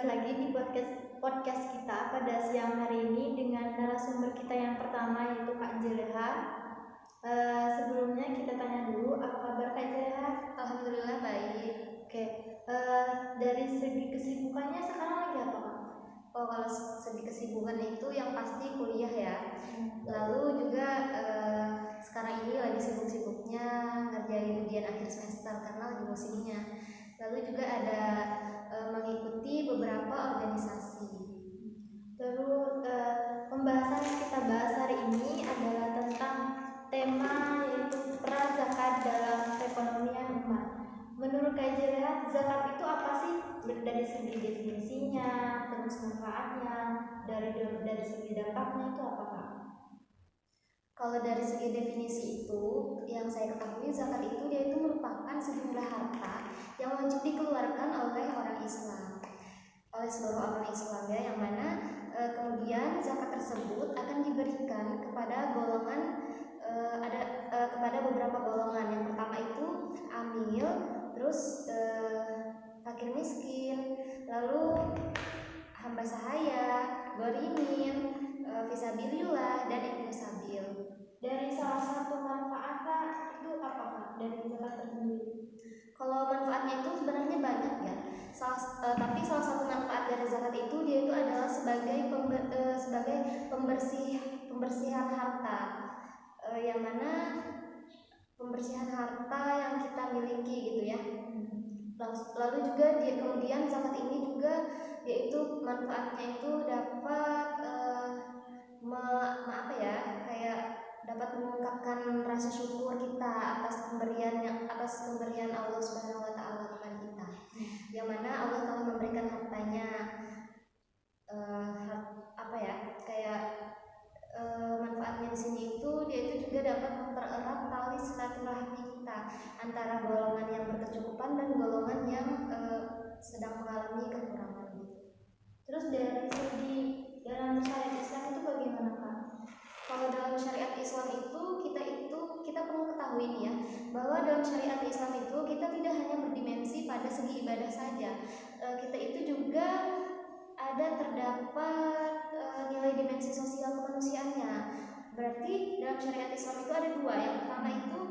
lagi di podcast kita pada siang hari ini dengan narasumber kita yang pertama yaitu Kak Jeleha. Sebelumnya kita tanya dulu, apa kabar Kak Jeleha? Alhamdulillah baik. Oke, dari segi kesibukannya sekarang lagi apa Kak? Oh, kalau segi kesibukan itu yang pasti kuliah ya. Lalu juga sekarang ini lagi sibuk-sibuknya ngerjain ujian akhir semester karena lagi musimnya. Lalu juga ada mengikuti beberapa organisasi. Terus pembahasan yang kita bahas hari ini adalah tentang tema yaitu peran zakat dalam perekonomian umat. Menurut Kak Jeleha, zakat itu apa sih? Dari segi definisinya, terus manfaatnya, dari segi dampaknya itu apa Kak? Kalau dari segi definisi itu, yang saya ketahui zakat itu dia itu merupakan sejumlah harta yang wajib dikeluarkan oleh orang Islam, oleh seluruh orang Islam ya, yang mana kemudian zakat tersebut akan diberikan kepada golongan kepada beberapa golongan. Yang pertama itu amil, terus fakir miskin, lalu hamba sahaya, gorimin, fisabilillah, dan ibnu sabil. Dari salah satu manfaat Kak, itu apa Kak dari zakat tersendiri? Kalau manfaatnya itu sebenarnya banyak ya. Tapi salah satu manfaat dari zakat itu dia itu adalah sebagai pembersihan harta, yang mana pembersihan harta yang kita miliki gitu ya. Lalu juga dia kemudian zakat ini juga yaitu manfaatnya itu dapat dapat mengungkapkan rasa syukur kita atas pemberian Allah Subhanahu wa taala kepada kita. Yang mana Allah telah memberikan hartanya manfaatnya di sini itu dia itu juga dapat mempererat tali silaturahmi kita antara golongan yang berkecukupan dan golongan yang sedang mengalami kekurangan. Terus dari segi dalam syariat Islam itu bagaimana Kak? Kalau dalam syariat Islam itu kita perlu ketahui nih ya, bahwa dalam syariat Islam itu kita tidak hanya berdimensi pada segi ibadah saja. Kita itu juga terdapat nilai dimensi sosial kemanusiaannya. Berarti dalam syariat Islam itu ada dua. Yang pertama itu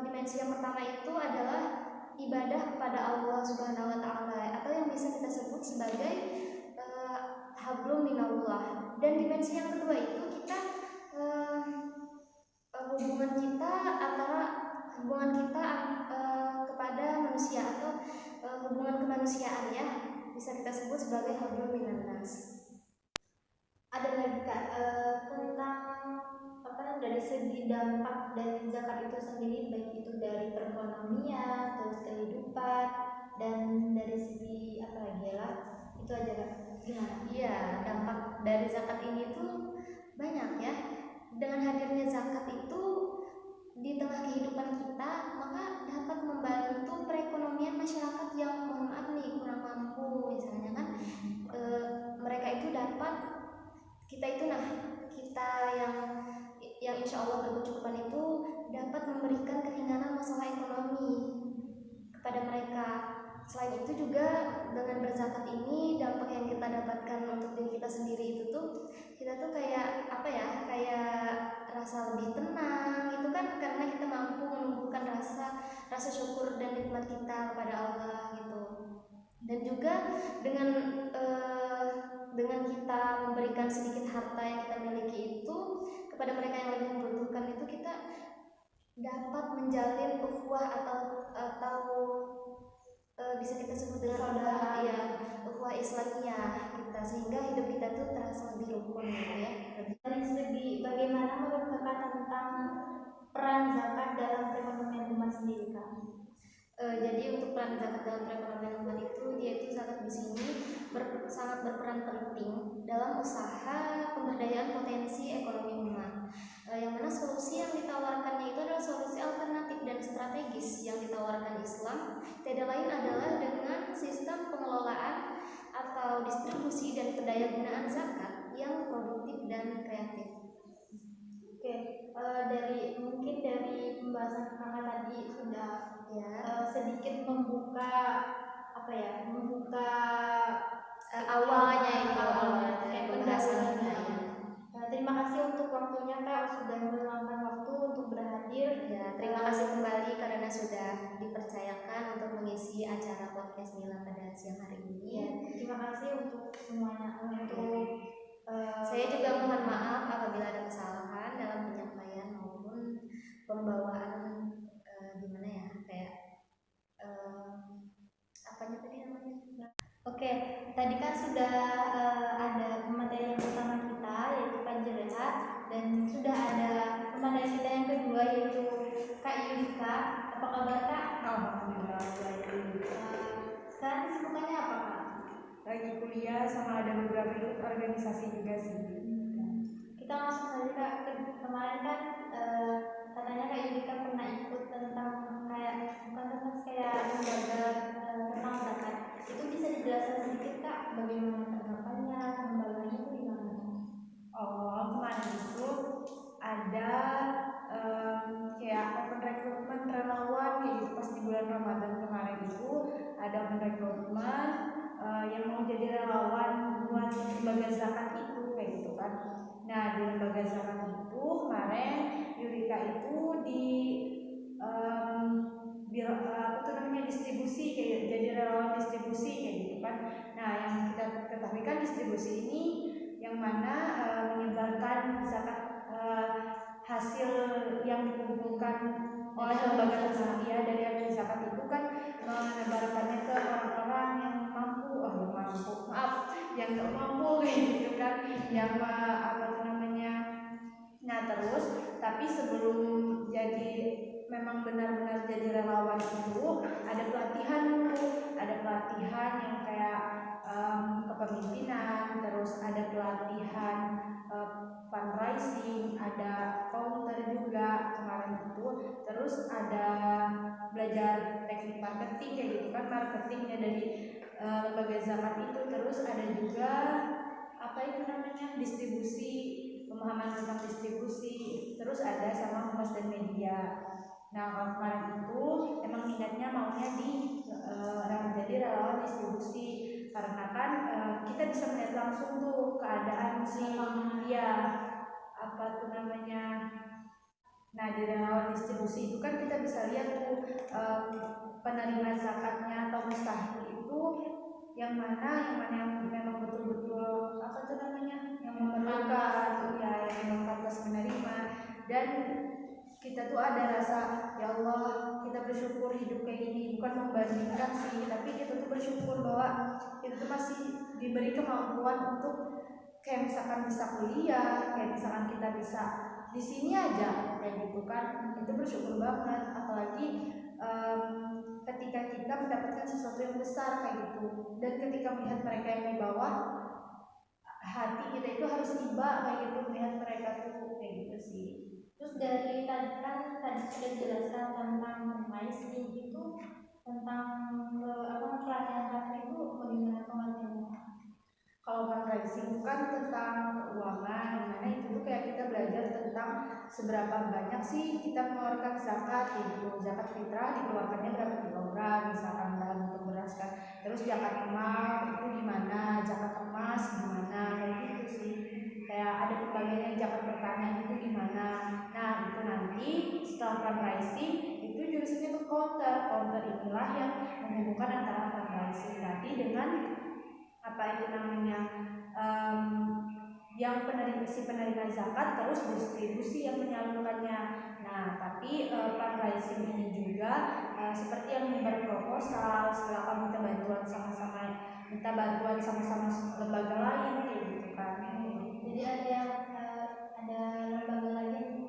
dimensi yang pertama itu adalah ibadah kepada Allah Subhanahu wa taala, atau yang bisa kita sebut sebagai hablum minallah. Dan dimensi yang kedua itu hubungan kita kepada manusia, atau hubungan kemanusiaan ya, bisa kita sebut sebagai hablum minannas. Ada lagi Kak tentang dari segi dampak dari zakat itu sendiri, baik itu dari perekonomian, terus kehidupan, dan dari segi apa lagi ya, itu aja Kak. Gimana? Iya, dampak dari zakat ini tuh banyak ya. Dengan hadirnya zakat itu di tengah kehidupan kita, maka dapat membantu perekonomian masyarakat yang mohon maaf nih kurang mampu misalnya kan. Mereka itu dapat kita yang insya Allah berkecukupan itu dapat memberikan keringanan masalah ekonomi kepada mereka. Selain itu juga dengan berzakat ini, dampak yang kita dapatkan untuk diri kita sendiri itu tuh, kita tuh kayak rasa lebih tenang itu kan, karena kita mampu menumbuhkan rasa syukur dan nikmat kita kepada Allah gitu. Dan juga dengan kita memberikan sedikit harta yang kita miliki itu kepada mereka yang lebih membutuhkan, itu kita dapat menjalin ukhuwah atau bisa kita sebut dengan ukhuwah Islamiyah kita, sehingga hidup kita tuh terasa lebih rukun gitu ya. Dari segi bagaimana menurut Kakak tentang peran zakat dalam perekonomian umat sendiri Kak? Jadi untuk peran zakat dalam perekonomian umat itu, dia itu zakat di sini sangat berperan penting dalam usaha pemberdayaan potensi ekonomi umat. Yang mana solusi yang ditawarkannya itu adalah solusi alternatif dan strategis yang ditawarkan Islam, tidak lain adalah dengan sistem pengelolaan atau distribusi dan pendayagunaan zakat yang produktif dan kreatif. Oke, mungkin dari pembahasan Kakak tadi sudah sedikit membuka membuka awalnya itu kayak pembahasan pendahuluan. kita ya. Terima kasih untuk waktunya Kak, sudah meluangkan waktu untuk berhadir. Ya, terima kasih kembali karena sudah dipercayakan untuk mengisi acara podcast Mila pada siang hari ini. Ya, terima kasih untuk semuanya. Saya juga mohon maaf apabila ada kesalahan dalam penyampaian maupun pembawaan gimana ya, kayak apanya tadi namanya. Oke, tadi kan sudah ada pemateri yang pertama kita yaitu Kak Jerehat, dan sudah ada pemateri kita yang kedua yaitu Kak Yulika. Apa kabar Kak? Alhamdulillah baik. Sekarang kesibukannya apa Kak? Lagi kuliah sama ada beberapa ikut organisasi juga sih. Kita langsung saja Kak. Kemarin kan katanya Kak Yulika pernah ikut tentang kayak menjaga tentang zakat. Itu bisa dijelaskan sedikit Kak, bagaimana tanggapannya, pembagiannya itu gimana? Kemarin itu ada kayak open recruitment relawan kayak gitu pas di bulan Ramadan kemarin itu ada open recruitment yang mau jadi relawan buat lembaga zakat itu kayak gitu kan. Nah di lembaga zakat itu kemarin Yurika itu di distribusi kayak jadi relawan distribusi kayak gitu kan. Nah yang kita ketahui kan distribusi ini yang mana menyebarkan zakat hasil yang dikumpulkan oleh lembaga tersebut ya dari hasil zakat itu kan menebarkannya ke orang-orang yang mampu, yang nggak mampu kayak gitu kan, yang Nah terus tapi sebelum jadi memang benar-benar jadi relawan itu ada pelatihan dulu, ada pelatihan yang kayak kepemimpinan, terus ada pelatihan fundraising, ada counter juga kemarin itu, terus ada belajar teknik marketing kayak gitu kan, marketingnya dari lembaga zakat itu, terus ada juga distribusi, pemahaman tentang distribusi, terus ada sama humas dan media. Nah kalau kemarin itu emang minatnya maunya jadi relawan distribusi karena kan kita bisa melihat langsung tuh keadaan Nah di relawan distribusi itu kan kita bisa lihat tuh penerima zakatnya atau mustahil itu yang mana yang memang betul-betul yang memerlukan ya, yang memang pantas menerima, dan kita tuh ada rasa ya Allah kita bersyukur hidup kayak gini, bukan membandingkan sih, tapi kita tuh bersyukur bahwa kita tuh masih diberi kemampuan untuk kayak misalkan bisa kuliah, kayak misalkan kita bisa di sini aja kayak gitu kan, itu bersyukur banget. Apalagi ketika kita mendapatkan sesuatu yang besar kayak gitu, dan ketika melihat mereka yang di bawah, hati kita itu harus tiba kayak gitu melihat mereka tuh kayak gitu sih. Terus dari tadi sudah dijelaskan tentang fundraising itu, tentang pelatihan itu bagaimana pengertiannya? Kalau fundraising kan tentang keuangan, dimana itu tuh kayak kita belajar tentang seberapa banyak sih kita mengeluarkan zakat gitu. Zakat fitrah dikeluarkannya berapa kilogram misalkan dalam bentuk beras kan. Terus zakat emas itu gimana, zakat emas gimana, kayak gitu sih. Kayak ada pembagiannya zakat pertanian itu gimana. Nah itu nanti setelah fundraising itu jurusannya tuh counter inilah yang menghubungkan antara fundraising tadi dengan yang penerima zakat, terus distribusi yang menyalurkannya. Nah tapi fundraising ini juga seperti yang menyebar proposal, setelah minta bantuan sama-sama lembaga lain kayak gitu kan. Jadi ada lembaga lain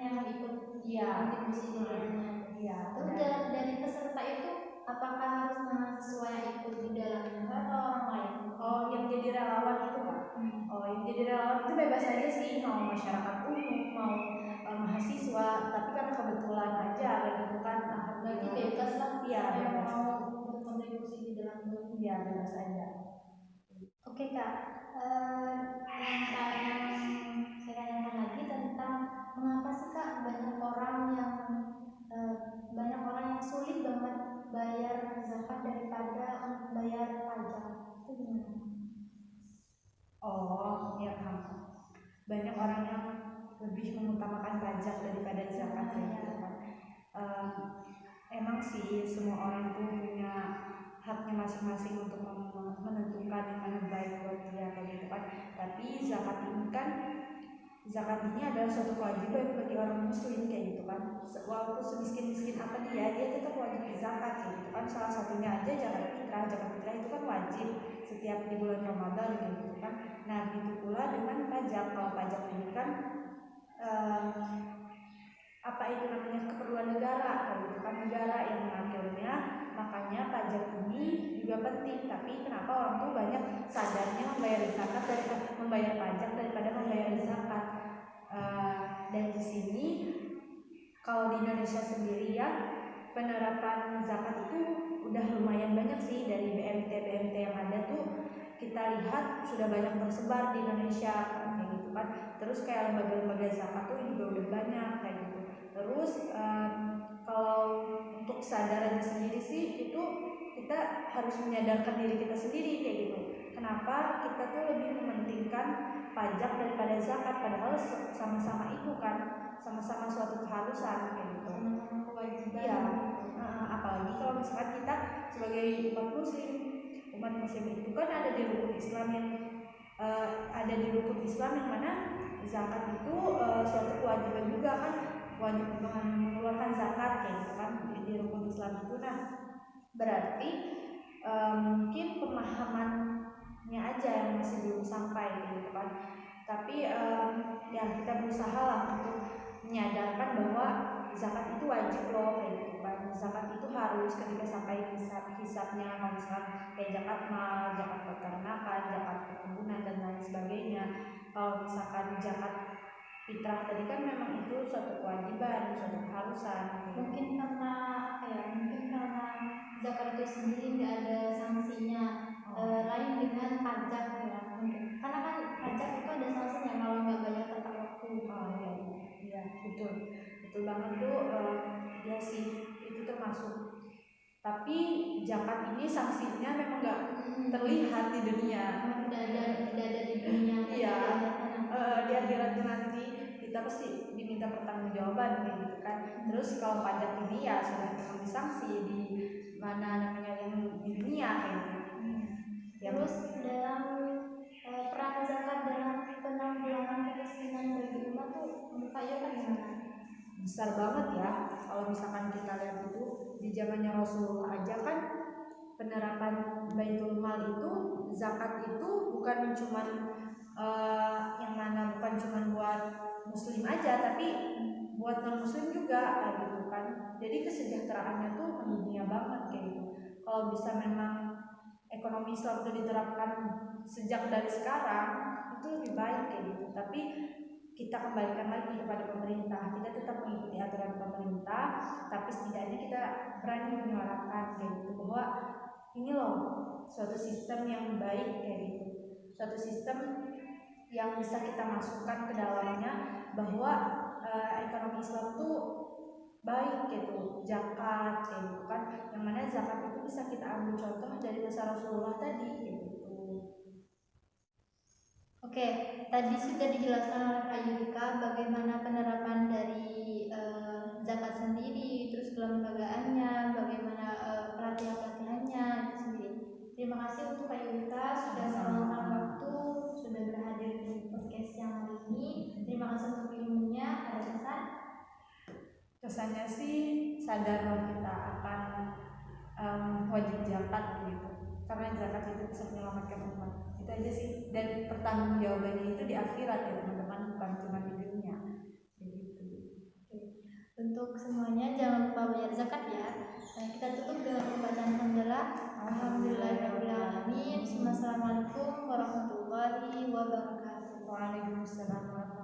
yang ikut kontribusi dalamnya. Terus dari peserta itu apakah harus mahasiswa yang ikut di dalamnya atau orang lain? Yang jadi relawan itu kan? Yang jadi relawan itu bebas aja sih, mau masyarakat umum, mau mahasiswa, tapi kan kebetulan aja gitu kan. Berarti bebas lah, yang mau berkontribusi di dalam grup. Ya bebas aja. Oke Kak, yang saya tanyakan lagi tentang mengapa sih Kak banyak orang yang sulit banget bayar zakat daripada haknya masing-masing untuk menentukan yang mana baik buat dia kayak gitu kan. Tapi zakat ini adalah suatu kewajiban bagi orang muslim kayak gitu kan. Walaupun semiskin-miskin apa dia tetap wajib zakat kayak gitu kan. Salah satunya aja zakat fitrah itu kan wajib setiap di bulan Ramadan kayak gitu kan. Nah begitu pula dengan pajak. Kalau pajak ini kan apa itu namanya keperluan negara kayak gitu kan, negara yang mengaturnya. Makanya pajak ini juga penting. Tapi kenapa orang tuh banyak sadarnya membayar zakat daripada membayar pajak daripada membayar zakat. Dan di sini kalau di Indonesia sendiri ya, penerapan zakat itu udah lumayan banyak sih. Dari BMT yang ada tuh kita lihat sudah banyak tersebar di Indonesia kayak gitu kan. Terus kayak lembaga-lembaga zakat tuh juga udah banyak kayak gitu. Terus kalau untuk kesadarannya sendiri sih itu kita harus menyadarkan diri kita sendiri kayak gitu. Kenapa kita tuh lebih mementingkan pajak daripada zakat, padahal sama-sama itu kan, sama-sama suatu keharusan kayak gitu. Kewajiban. Iya. Apalagi kalau misalkan kita sebagai umat muslim itu kan ada di rukun Islam yang mana zakat itu suatu kewajiban juga kan, wajib mengeluarkan zakat kayak gitu kan di rukun Islam itu. Nah berarti mungkin pemahamannya aja yang masih belum sampai gitu kan. Tapi ya kita berusaha lah untuk menyadarkan bahwa zakat itu wajib loh kayak gitu kan. Zakat itu harus ketika sampai hisabnya, kalau misalkan kayak zakat mal, zakat peternakan, zakat perkebunan dan lain sebagainya. Kalau misalkan zakat fitrah tadi kan memang itu suatu kewajiban, suatu keharusan. Mungkin karena zakat itu sendiri nggak ada sanksinya, lain dengan pajak ya. Karena kan pajak itu ada sanksinya kalau nggak bayar tepat waktu. Iya betul banget tuh. Ya sih itu termasuk. Tapi zakat ini sanksinya memang nggak terlihat di dunia. Tidak ada di dunia. Iya. Di akhirat nanti kita pasti diminta pertanggungjawaban gitu kan. Terus kalau pajak ini ya sudah disanksi di mana namanya yang di dunia kayak gitu. Terus dalam peran zakat dalam penanggulangan kemiskinan bagi umat tuh menurut Pak Yoga gimana? Besar banget ya. Kalau misalkan kita lihat itu di zamannya Rasulullah aja kan, penerapan Baitul Mal itu, zakat itu bukan cuman bukan cuman buat muslim aja, tapi buat non muslim juga gitu kan. Jadi kesejahteraannya tuh mendunia banget kayak gitu. Kalau bisa memang ekonomi Islam itu diterapkan sejak dari sekarang itu lebih baik kayak gitu. Tapi kita kembalikan lagi kepada pemerintah. Kita tetap mengikuti aturan pemerintah, tapi setidaknya kita berani menyuarakan kayak gitu bahwa ini loh suatu sistem yang baik kayak gitu, suatu sistem yang bisa kita masukkan ke dalamnya bahwa ekonomi Islam tuh baik gitu, zakat kayak gitu kan, yang mana zakat itu bisa kita ambil contoh dari masa Rasulullah tadi gitu. Oke, tadi sudah dijelaskan oleh Kak Yurika bagaimana penerapan dari zakat sendiri, terus kelembagaannya, bagaimana pelatihannya itu sendiri. Terima kasih untuk Kak Yurika sudah meluangkan waktu, sudah berhadir di podcast yang hari ini. Terima kasih untuk ilmunya. Ada pesan? Kesannya sih sadar bahwa kita akan wajib zakat gitu, karena zakat itu bisa menyelamatkan umat. Itu aja sih. Dan pertanggungjawabannya itu di akhirat ya teman-teman, bukan cuma di dunia gitu. Untuk semuanya jangan lupa bayar zakat ya. Kita tutup dengan pembacaan hamdalah. Alhamdulillahirobbilalamin. Assalamualaikum warahmatullahi wabarakatuh. Waalaikumsalam warahmatullahi wabarakatuh.